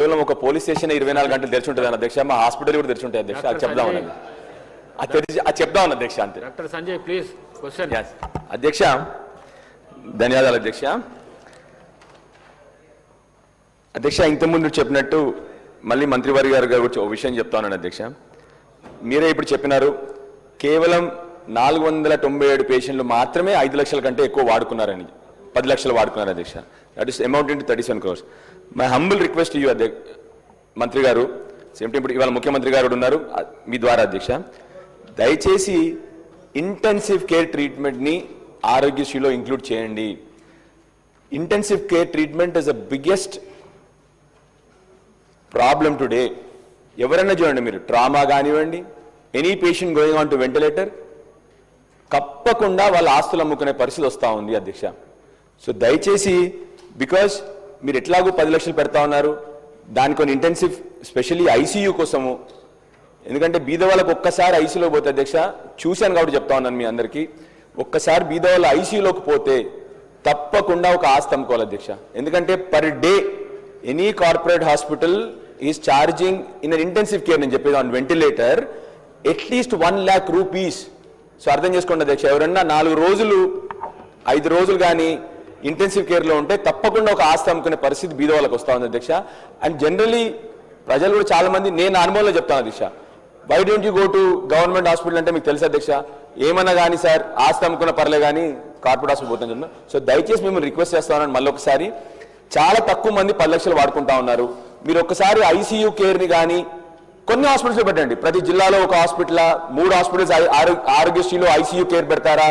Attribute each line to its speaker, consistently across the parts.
Speaker 1: కేవలం ఒక police station 24 గంటలు తెరిచి ఉంటుంది అధ్యక్ష. మా హాస్పిటల్ కూడా తెరిచి ఉంటాయి అధ్యక్ష. అది చెప్దామని చెప్దామని అధ్యక్ష. అంతే.
Speaker 2: Doctor Sanjay please question.
Speaker 1: అధ్యక్ష ధన్యవాదాలు అధ్యక్ష. అధ్యక్ష ఇంతకుముందు చెప్పినట్టు మళ్ళీ మంత్రివర్గ గారు ఒక విషయం చెప్తాను అధ్యక్ష. మీరే ఇప్పుడు చెప్పినారు కేవలం 497 పేషెంట్లు మాత్రమే 5 లక్షల కంటే ఎక్కువ వాడుకున్నారని, 10 లక్షలు వాడుకున్నారు అధ్యక్ష. That is amount in 37 crores. My humble request you మంత్రి గారు, సేమ్ టైం ఇప్పుడు ఇవాళ ముఖ్యమంత్రి గారు ఉన్నారు మీ ద్వారా అధ్యక్ష, దయచేసి ఇంటెన్సివ్ కేర్ ట్రీట్మెంట్ని ఆరోగ్యశ్రీలో ఇంక్లూడ్ చేయండి. Intensive care treatment is the biggest problem today. ఎవరైనా చూడండి మీరు, ట్రామా కానివ్వండి, any patient going on to ventilator, తప్పకుండా వాళ్ళ ఆస్తులు అమ్ముకునే పరిస్థితి వస్తూ ఉంది అధ్యక్ష. సో దయచేసి బికాజ్ మీరు ఎట్లాగూ 10 లక్షలు పెడతా ఉన్నారు, దాని కొన్ని ఇంటెన్సివ్ స్పెషల్లీ ఐసీయూ కోసము, ఎందుకంటే బీద వాళ్ళకు ఒక్కసారి ఐసీయూలో పోతే అధ్యక్ష, చూశాను కాబట్టి చెప్తా ఉన్నాను మీ అందరికీ, ఒక్కసారి బీద వాళ్ళ ఐసీయూలోకి పోతే తప్పకుండా ఒక ఆస్తి అమ్ముకోవాలి అధ్యక్ష. ఎందుకంటే per day any corporate hospital is charging in an intensive care, నేను చెప్పేది on ventilator at least 1 lakh rupees. So అర్థం చేసుకోండి అధ్యక్ష, ఎవరన్నా 4 రోజులు 5 రోజులు కానీ ఇంటెన్సివ్ కేర్లో ఉంటే తప్పకుండా ఒక ఆస్తి అమ్ముకునే పరిస్థితి బీద వాళ్ళకి వస్తూ ఉంది అధ్యక్ష. అండ్ జనరలీ ప్రజలు కూడా చాలా మంది, నేను అనుభవంలో చెప్తాను అధ్యక్ష, why don't you go to government hospital అంటే మీకు తెలుసు అధ్యక్ష, ఏమన్నా కానీ సార్ ఆస్తి అమ్ముకున్న పర్లే కానీ కార్పొరేట్ హాస్పిటల్ పోతుంది చెప్తున్నాను. సో దయచేసి మేము రిక్వెస్ట్ చేస్తామని మళ్ళీ ఒకసారి, చాలా తక్కువ మంది 10 లక్షలు వాడుకుంటా ఉన్నారు. మీరు ఒక్కసారి ఐసీయూ కేర్ని కానీ కొన్ని హాస్పిటల్స్ పెట్టండి, ప్రతి జిల్లాలో ఒక హాస్పిటల్, 3 హాస్పిటల్స్ ఆరోగ్యశ్రీలో ఐసీయూ కేర్ పెడతారా,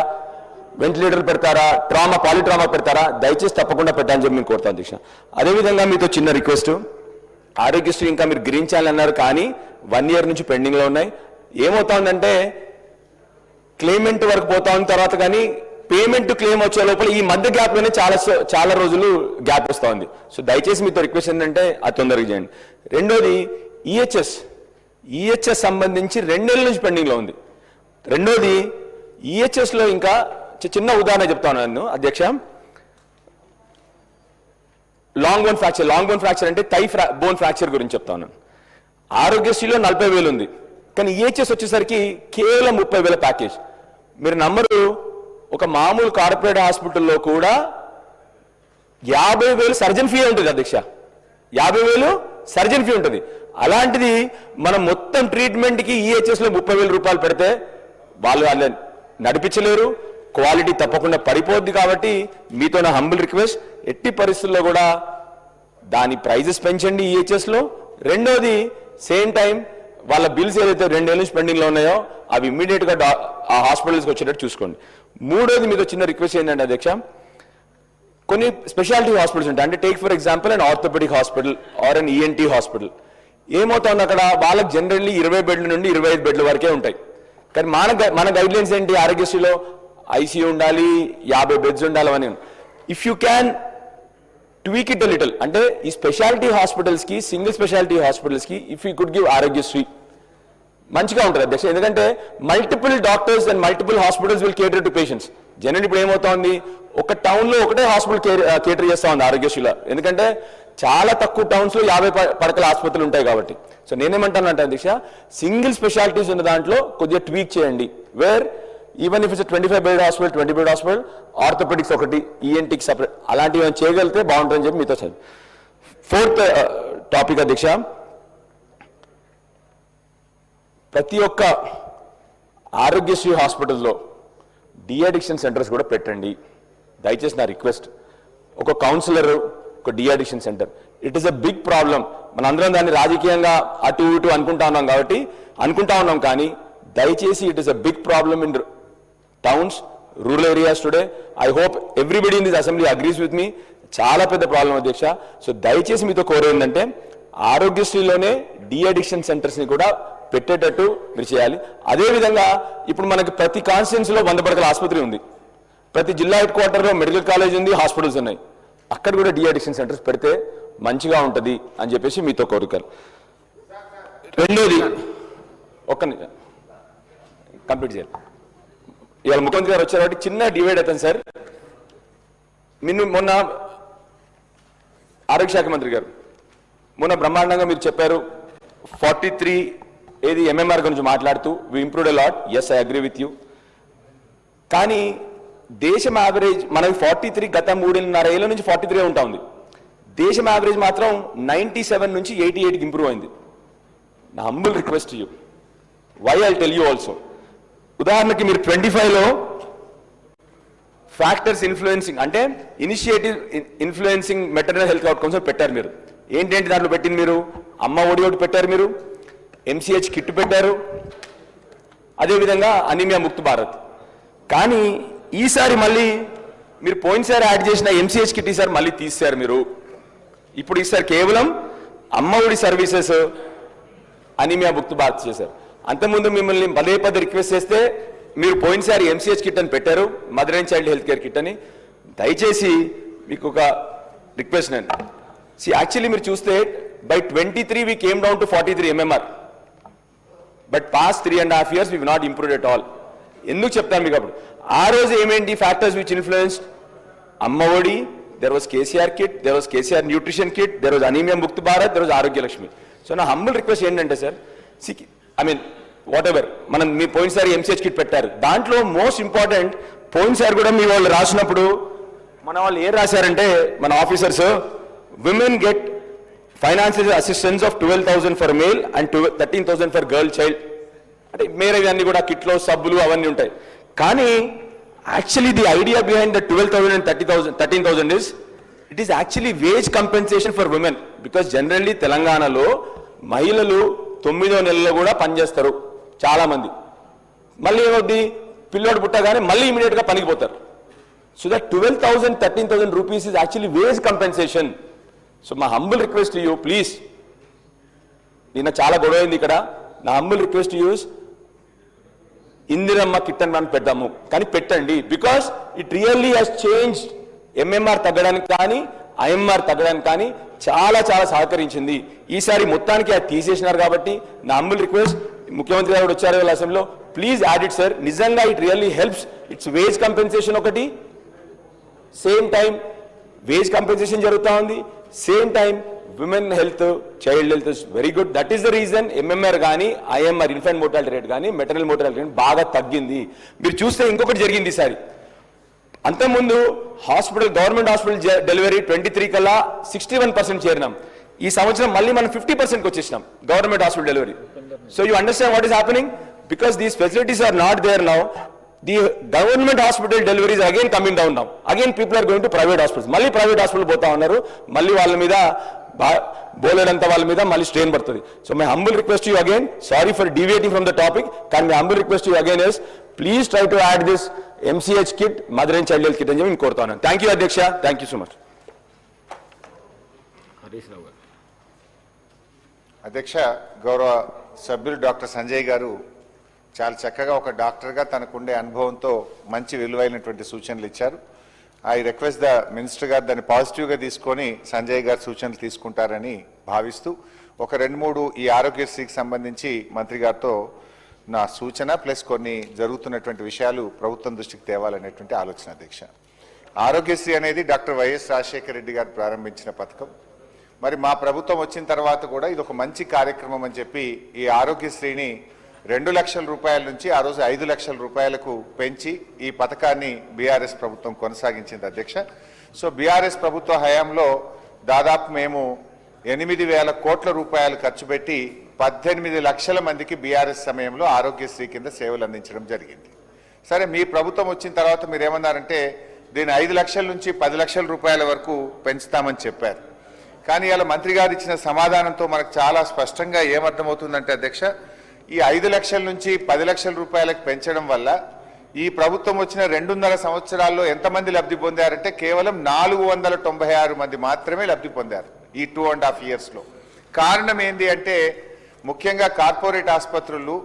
Speaker 1: వెంటిలేటర్ పెడతారా, ట్రామా పాలిట్రామా పెడతారా, దయచేసి తప్పకుండా పెట్టాలని చెప్పి మేము కోరుతాం అధ్యక్ష. అదేవిధంగా మీతో చిన్న రిక్వెస్ట్, ఆరోగ్యశ్రీ ఇంకా మీరు గ్రీన్ ఛానల్ అన్నారు కానీ 1 year నుంచి పెండింగ్లో ఉన్నాయి. ఏమవుతుందంటే క్లెయిమెంట్ వరకు పోతా ఉన్న తర్వాత కానీ పేమెంట్ క్లెయిమ్ వచ్చే లోపల ఈ మధ్య గ్యాప్లోనే చాలా రోజులు గ్యాప్ వస్తూ ఉంది. సో దయచేసి మీతో రిక్వెస్ట్ ఏంటంటే అది తొందరగా చేయండి. రెండోది ఈహెచ్ఎస్ సంబంధించి 2 నెలల నుంచి పెండింగ్లో ఉంది. రెండోది ఈహెచ్ఎస్లో ఇంకా చిన్న ఉదాహరణ చెప్తాను నేను అధ్యక్ష, లాంగ్ బోన్ ఫ్రాక్చర్ అంటే థై బోన్ ఫ్రాక్చర్ గురించి చెప్తాను. ఆరోగ్యశ్రీలో 40,000 ఉంది, కానీ ఈహెచ్ఎస్ వచ్చేసరికి కేవలం 30,000 ప్యాకేజ్. మీరు నమ్మరు, ఒక మామూలు కార్పొరేట్ హాస్పిటల్లో కూడా 50,000 సర్జన్ ఫీ ఉంటుంది అధ్యక్ష, 50,000 సర్జన్ ఫీ ఉంటుంది. అలాంటిది మనం మొత్తం ట్రీట్మెంట్కి ఈహెచ్ఎస్లో 30,000 రూపాయలు పెడితే వాళ్ళు నడిపించలేరు, క్వాలిటీ తప్పకుండా పడిపోద్ది. కాబట్టి మీతో నా హంబుల్ రిక్వెస్ట్, ఎట్టి పరిస్థితుల్లో కూడా దాని ప్రైజెస్ పెంచండి ఈహెచ్ఎస్లో. రెండోది సేమ్ టైం వాళ్ళ బిల్స్ ఏదైతే 2 ఏళ్ళ నుంచి పెండింగ్లో ఉన్నాయో అవి ఇమ్మీడియట్గా ఆ హాస్పిటల్స్కి వచ్చేటట్టు చూసుకోండి. మూడోది మీతో చిన్న రిక్వెస్ట్ ఏంటంటే అధ్యక్ష, కొన్ని స్పెషాలిటీ హాస్పిటల్స్ ఉంటాయి, అంటే take for example and orthopaedic hospital or an ENT hospital. ఏమవుతుంది అక్కడ వాళ్ళకి జనరల్లీ 20 బెడ్ల నుండి 25 బెడ్ల వరకే ఉంటాయి. కానీ మన గైడ్ లైన్స్ ఏంటి, ఆరోగ్యశ్రీలో ఐసీయూ ఉండాలి, 50 బెడ్స్ ఉండాలి అని. If you can tweak it little, అంటే ఈ స్పెషాలిటీ హాస్పిటల్స్కి, సింగిల్ స్పెషాలిటీ హాస్పిటల్స్కి if you could give Aarogyasri మంచిగా ఉంటుంది అధ్యక్ష. ఎందుకంటే multiple doctors and multiple hospitals will cater to patients. General ఇప్పుడు ఏమవుతోంది, ఒక టౌన్లో ఒకటే హాస్పిటల్ కేటర్ చేస్తూ ఉంది ఆరోగ్యశ్రీలో, ఎందుకంటే చాలా తక్కువ టౌన్స్లో 50 పడకల ఆసుపత్రులు ఉంటాయి కాబట్టి. సో నేనేమంటానంటే అధ్యక్ష, సింగిల్ స్పెషాలిటీస్ ఉన్న దాంట్లో కొద్దిగా ట్వీక్ చేయండి, where even if it's 25 bed hospital, 20 bed hospital, orthopaedics ఒకటి, ఈఎన్టీకి సపరేట్, అలాంటివి ఏమైనా చేయగలిగితే బాగుంటుందని చెప్పి మీతో చదివి. 4th టాపిక్ అధ్యక్ష, ప్రతి ఒక్క ఆరోగ్యశ్రీ హాస్పిటల్లో డిఅడిక్షన్ సెంటర్స్ కూడా పెట్టండి దయచేసి నా రిక్వెస్ట్. ఒక కౌన్సిలర్, ఒక de-addiction centre, it is a big problem. మనందరం దాన్ని రాజకీయంగా అటు ఇటు అనుకుంటా ఉన్నాం కానీ దయచేసి it is a big problem in towns, rural areas today. I hope everybody in this assembly agrees with me. చాలా పెద్ద ప్రాబ్లం అధ్యక్ష. సో దయచేసి మీతో కోరేది ఏంటంటే ఆరోగ్యశ్రీలోనే డిఅడిక్షన్ సెంటర్స్ని కూడా పెట్టేటట్టు మీరు చేయాలి. అదేవిధంగా ఇప్పుడు మనకి ప్రతి కాన్స్టిట్యున్సీలో 100 పడకల ఆసుపత్రి ఉంది, ప్రతి జిల్లా హెడ్ క్వార్టర్లో మెడికల్ కాలేజ్ ఉంది, హాస్పిటల్స్ ఉన్నాయి, అక్కడ కూడా డిఅడిక్షన్ సెంటర్స్ పెడితే మంచిగా ఉంటుంది అని చెప్పేసి మీతో కోరికలు. రెండోది ఒక్క కంప్లీట్ చేయాలి. ఇవాళ ముఖ్యమంత్రి గారు వచ్చారు కాబట్టి చిన్న డివైడ్ అవుతాను సార్. మొన్న ఆరోగ్య శాఖ మంత్రి గారు మొన్న బ్రహ్మాండంగా మీరు చెప్పారు 43 ఏది ఎంఎంఆర్ గురించి మాట్లాడుతూ we improved a lot. Yes, I agree with you. కానీ దేశం యావరేజ్ మనకి 43 గత 3.5 ఏళ్ల నుంచి 43 ఉంటా ఉంది. దేశం యావరేజ్ మాత్రం 97 నుంచి 88కి ఇంప్రూవ్ అయింది. నా humble request you, why I tell you also. ఉదాహరణకి మీరు 25లో ఫ్యాక్టర్స్ ఇన్ఫ్లుయెన్సింగ్ అంటే initiative influencing maternal health outcomes పెట్టారు. మీరు ఏంటంటే దాంట్లో పెట్టింది మీరు అమ్మ ఒడి ఒకటి పెట్టారు, మీరు ఎంసీహెచ్ కిట్ పెట్టారు, అదేవిధంగా అనీమియా ముక్త్ భారత్. కానీ ఈసారి మళ్ళీ మీరు పోయినసారి యాడ్ చేసిన ఎంసీహెచ్ కిట్ ఈసారి మళ్ళీ తీశారు మీరు. ఇప్పుడు ఈసారి కేవలం అమ్మ ఒడి సర్వీసెస్ అనీమియా ముక్త్ భారత్ చేశారు. అంతకుముందు మిమ్మల్ని పదే పదే రిక్వెస్ట్ చేస్తే మీరు పోయినసారి ఎంసీహెచ్ కిట్ అని పెట్టారు, mother and child health care kit అని. దయచేసి మీకు ఒక రిక్వెస్ట్ నేను యాక్చువల్లీ మీరు చూస్తే by 23 we came down to 43 MMR. But past 3.5 years we have not improved at all. ఎందుకు చెప్తాను మీకు? అప్పుడు ఆ రోజు ఏమేంటి factors which influenced Amma Vodi, there was KCR kit, there was KCR nutrition kit, there was anaemia Mukt Bharat, there was Arogya Lakshmi. So నా humble request ఏంటంటే sir, I mean whatever మనం మీ పోయినసారి ఎంసీహెచ్ కిట్ పెట్టారు, దాంట్లో మోస్ట్ ఇంపార్టెంట్ పోయినసారి కూడా మీ వాళ్ళు రాసినప్పుడు మన వాళ్ళు ఏం రాశారంటే మన officers women get financial assistance of 12,000 for male and 13,000 for girl child. అంటే మేరే ఇవన్నీ కూడా కిట్లో సబ్బులు అవన్నీ ఉంటాయి. కానీ actually the idea behind the 12,000 and 13,000 is it is actually wage compensation for women. Because generally తెలంగాణలో మహిళలు 9వ నెలలో కూడా పనిచేస్తారు చాలా మంది. మళ్ళీ ఏమవుద్ది, పిల్లోడు పుట్టగానే మళ్ళీ ఇమీడియట్ గా పనికి పోతారు. So that 12,000, 13,000 rupees is actually wage compensation. So మా హంబుల్ రిక్వెస్ట్ యూ ప్లీజ్, నిన్న చాలా గొడవ అయింది ఇక్కడ. నా humble request use Indiramma kit అని మనం పెడదాము, కానీ పెట్టండి. Because it really has change. MMR తగ్గడానికి కానీ ఐఎంఆర్ తగ్గడానికి కానీ చాలా చాలా సహకరించింది. ఈసారి మొత్తానికి అది తీసేసినారు. కాబట్టి నా హంబుల్ రిక్వెస్ట్, ముఖ్యమంత్రి గారు వచ్చారు వాళ్ళ అసెంబ్లీలో, ప్లీజ్ యాడ్ ఇట్ సార్. నిజంగా it really helps. It's wage compensation ఒకటి, సేమ్ టైం వేజ్ కంపెన్సేషన్ జరుగుతూ ఉంది, same time women health, child health is very good. That is the reason MMR కానీ ఐఎంఆర్ ఇన్ఫెంట్ మోర్టాలిటీ రేట్ కానీ maternal mortality rate బాగా తగ్గింది. మీరు చూస్తే ఇంకొకటి జరిగింది ఈసారి. అంతకుముందు హాస్పిటల్, గవర్నమెంట్ హాస్పిటల్ డెలివరీ 23 కల్లా 61% చేరినాం. ఈ సంవత్సరం మళ్ళీ మనం 50%కి వచ్చేసినాం government hospital delivery. So you understand what is happening? Because these facilities are not there now. The government hospital deliveries are again coming down now. Again people are going to private hospitals. మళ్ళీ private hospital పోతా ఉన్నారు. మళ్ళీ వాళ్ళ మీద బోలేడంత వాళ్ళ మీద మళ్ళీ strain పడుతుంది. So my humble request you again, sorry for deviating from the topic, కానీ my humble request you again is please try to add this MCH kit, mother and child health kit అని చెప్పి నేను కోరుతా ఉన్నాను. Thank you అధ్యక్ష, thank you so much.
Speaker 2: Harish Rao garu.
Speaker 3: అధ్యక్ష, గౌరవ సభ్యులు డాక్టర్ సంజయ్ గారు చాలా చక్కగా ఒక డాక్టర్గా తనకుండే అనుభవంతో మంచి విలువైనటువంటి సూచనలు ఇచ్చారు. ఐ రిక్వెస్ట్ ద మినిస్టర్ గారు దాన్ని పాజిటివ్గా తీసుకొని సంజయ్ గారు సూచనలు తీసుకుంటారని భావిస్తూ ఒక 2-3 ఈ ఆరోగ్యశ్రీకి సంబంధించి మంత్రి గారితో నా సూచన ప్లస్ కొన్ని జరుగుతున్నటువంటి విషయాలు ప్రభుత్వం దృష్టికి తేవాలనేటువంటి ఆలోచన. అధ్యక్ష, ఆరోగ్యశ్రీ అనేది డాక్టర్ వైఎస్ రాజశేఖర రెడ్డి గారు ప్రారంభించిన పథకం. మరి మా ప్రభుత్వం వచ్చిన తర్వాత కూడా ఇది ఒక మంచి కార్యక్రమం అని చెప్పి ఈ ఆరోగ్యశ్రీని 2 లక్షల రూపాయల నుంచి ఆ రోజు 5 లక్షల రూపాయలకు పెంచి ఈ పథకాన్ని బీఆర్ఎస్ ప్రభుత్వం కొనసాగించింది. అధ్యక్ష, సో బీఆర్ఎస్ ప్రభుత్వ హయాంలో దాదాపు మేము 8,000 కోట్ల రూపాయలు ఖర్చు పెట్టి 18 లక్షల మందికి బీఆర్ఎస్ సమయంలో ఆరోగ్యశ్రీ కింద సేవలు అందించడం జరిగింది. సరే, మీ ప్రభుత్వం వచ్చిన తర్వాత మీరు ఏమన్నారంటే దీన్ని 5 లక్షల నుంచి 10 లక్షల రూపాయల వరకు పెంచుతామని చెప్పారు. కానీ ఇలా మంత్రి గారు ఇచ్చిన సమాధానంతో మనకు చాలా స్పష్టంగా ఏమర్థమవుతుందంటే అధ్యక్ష, ఈ 5 లక్షల నుంచి 10 లక్షల రూపాయలకు పెంచడం వల్ల ఈ ప్రభుత్వం వచ్చిన 2.5 సంవత్సరాల్లో ఎంతమంది లబ్ధి పొందారంటే కేవలం 496 మంది మాత్రమే లబ్ధి పొందారు ఈ 2.5 yearsలో. కారణం ఏంటి అంటే ముఖ్యంగా కార్పొరేట్ ఆసుపత్రులు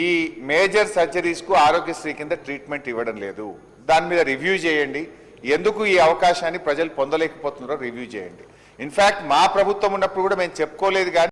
Speaker 3: ఈ మేజర్ సర్జరీస్కు ఆరోగ్యశ్రీ కింద ట్రీట్మెంట్ ఇవ్వడం లేదు. దాని మీద రివ్యూ చేయండి, ఎందుకు ఈ అవకాశాన్ని ప్రజలు పొందలేకపోతున్నారో రివ్యూ చేయండి. ఇన్ఫ్యాక్ట్ మా ప్రభుత్వం ఉన్నప్పుడు కూడా మేము చెప్పుకోలేదు కానీ